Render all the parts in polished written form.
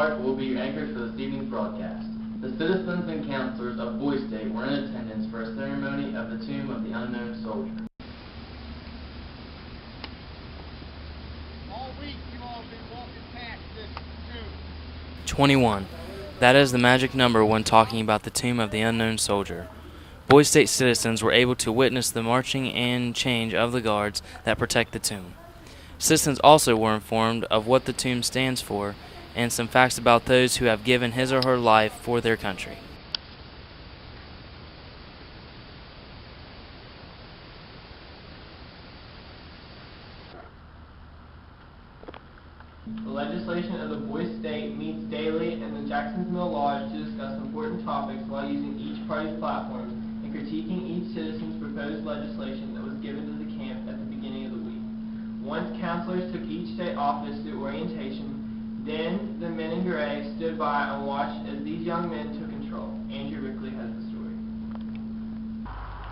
Clark will be your anchors for this evening's broadcast. The citizens and counselors of Boy State were in attendance for a ceremony of the tomb of the unknown soldier. All week you all have been walking past this tomb. 21. That is the magic number when talking about the tomb of the unknown soldier. Boy State citizens were able to witness the marching and change of the guards that protect the tomb. Citizens also were informed of what the tomb stands for and some facts about those who have given his or her life for their country. The legislation of the Boy State meets daily in the Jackson's Mill Lodge to discuss important topics while using each party's platforms and critiquing each citizen's proposed legislation that was given to the camp at the beginning of the week. Once counselors took each state office through orientation, then the men in gray stood by and watched as these young men took control. Andrew Rickley has the story.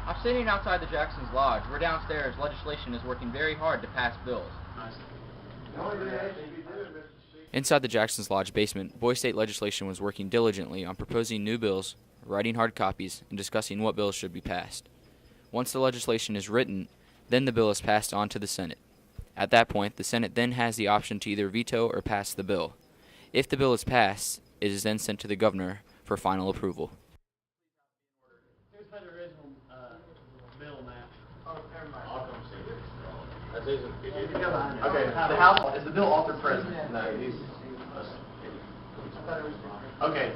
I'm sitting outside the Jackson's Lodge. We're downstairs. Legislation is working very hard to pass bills. Inside the Jackson's Lodge basement, Boy State legislation was working diligently on proposing new bills, writing hard copies, and discussing what bills should be passed. Once the legislation is written, then the bill is passed on to the Senate. At that point, the Senate then has the option to either veto or pass the bill. If the bill is passed, it is then sent to the governor for final approval. Here's the original bill map. Oh, never mind. I'll come see this. That's easy. Okay, the House, is the bill authored president? No, he's... Okay,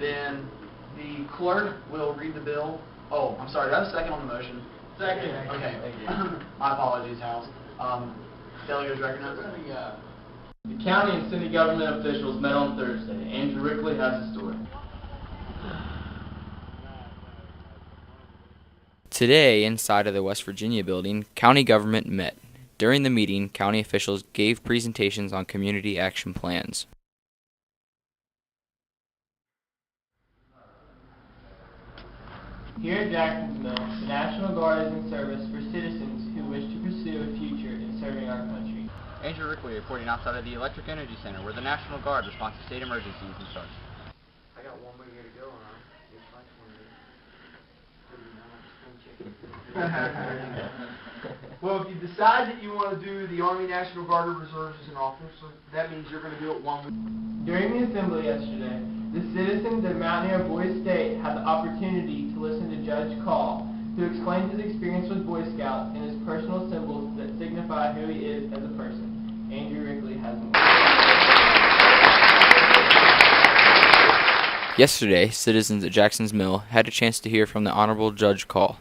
then the clerk will read the bill. Oh, I'm sorry, do I have a second on the motion? Second. Okay. My apologies, House. Delegates recognized. The county and city government officials met on Thursday. Andrew Rickley has the story. Today, inside of the West Virginia building, county government met. During the meeting, county officials gave presentations on community action plans. Here at Jackson's Mill, the National Guard is in service for citizens who wish to pursue a future in serving our country. Andrew Rickley reporting outside of the Electric Energy Center, where the National Guard responds to state emergencies and such. I got one more year to go, and Well, if you decide that you want to do the Army National Guard or Reserves as an officer, that means you're going to do it 1 week. During the assembly yesterday, the citizens of Mountaineer Boy State had the opportunity to listen to Judge KAUL, who explained his experience with Boy Scouts and his personal symbols that signify who he is as a person. Andrew Rickley has more. Yesterday, citizens at Jackson's Mill had a chance to hear from the Honorable Judge KAUL.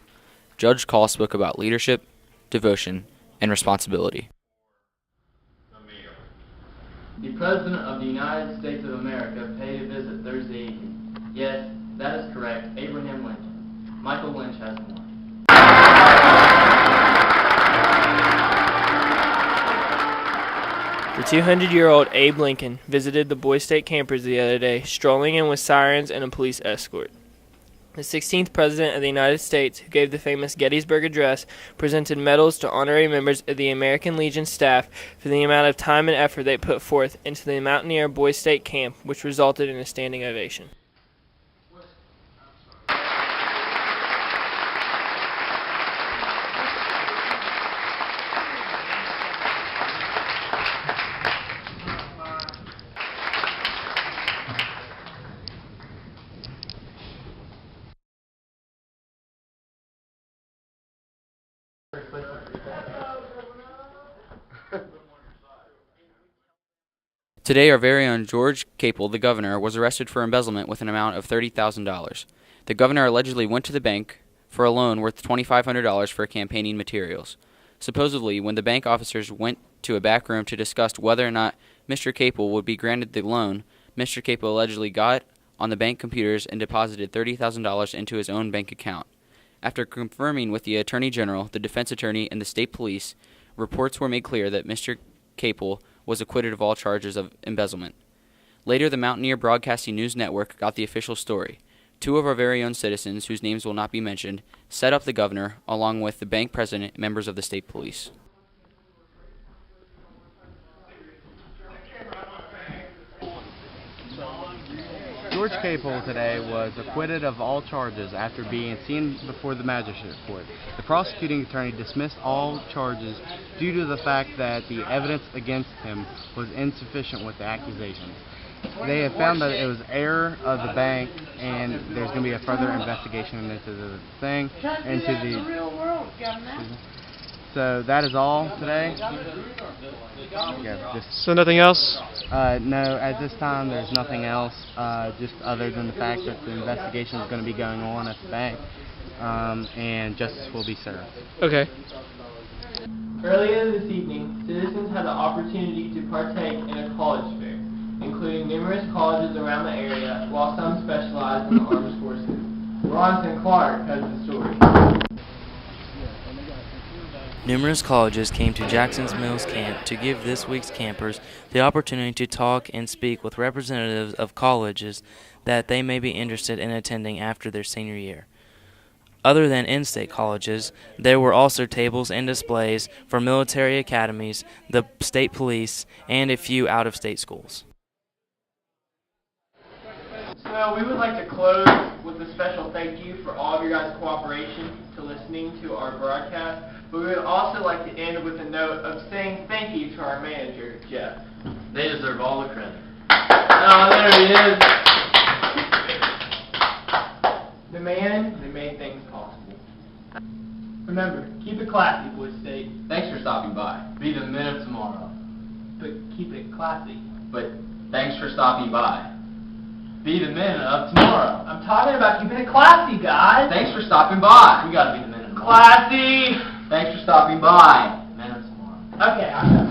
Judge KAUL spoke about leadership, devotion, and responsibility. The President of the United States of America paid a visit Thursday evening. Yes, that is correct, Abraham Lincoln. Michael Lynch has more. The 200-year-old Abe Lincoln visited the Boy State campers the other day, strolling in with sirens and a police escort. The 16th President of the United States, who gave the famous Gettysburg Address, presented medals to honorary members of the American Legion staff for the amount of time and effort they put forth into the Mountaineer Boy State camp, which resulted in a standing ovation. Today, our very own George KAUL, the governor, was arrested for embezzlement with an amount of $30,000. The governor allegedly went to the bank for a loan worth $2,500 for campaigning materials. Supposedly, when the bank officers went to a back room to discuss whether or not Mr. KAUL would be granted the loan, Mr. KAUL allegedly got on the bank computers and deposited $30,000 into his own bank account. After confirming with the Attorney General, the defense attorney, and the state police, reports were made clear that Mr. KAUL was acquitted of all charges of embezzlement. Later, the Mountaineer Broadcasting News Network got the official story. Two of our very own citizens, whose names will not be mentioned, set up the governor, along with the bank president and members of the state police. George KAUL today was acquitted of all charges after being seen before the magistrate court. The prosecuting attorney dismissed all charges due to the fact that the evidence against him was insufficient with the accusations. They have found that it was error of the bank, and there's going to be a further investigation into the thing, into the... So that is all today. Yeah, So nothing else? No, at this time there's nothing else, just other than the fact that the investigation is going to be going on at the bank, and justice will be served. Okay. Earlier this evening, citizens had the opportunity to partake in a college fair, including numerous colleges around the area, while some specialize in the armed forces. Bronson Clark has the story. Numerous colleges came to Jackson's Mills camp to give this week's campers the opportunity to talk and speak with representatives of colleges that they may be interested in attending after their senior year. Other than in-state colleges, there were also tables and displays for military academies, the state police, and a few out-of-state schools. So we would like to close with a special thank you for all of your guys' cooperation to listening to our broadcast. But we would also like to end with a note of saying thank you to our manager, Jeff. They deserve all the credit. Oh, there he is. The man that made things possible. Remember, keep it classy, Boys State. Thanks for stopping by. Be the men of tomorrow. But keep it classy. But thanks for stopping by. Be the men of tomorrow. I'm talking about keeping it classy, guys. Thanks for stopping by. We gotta be the men of tomorrow. Classy. Thanks for stopping by. Men of tomorrow. Okay, I'm done.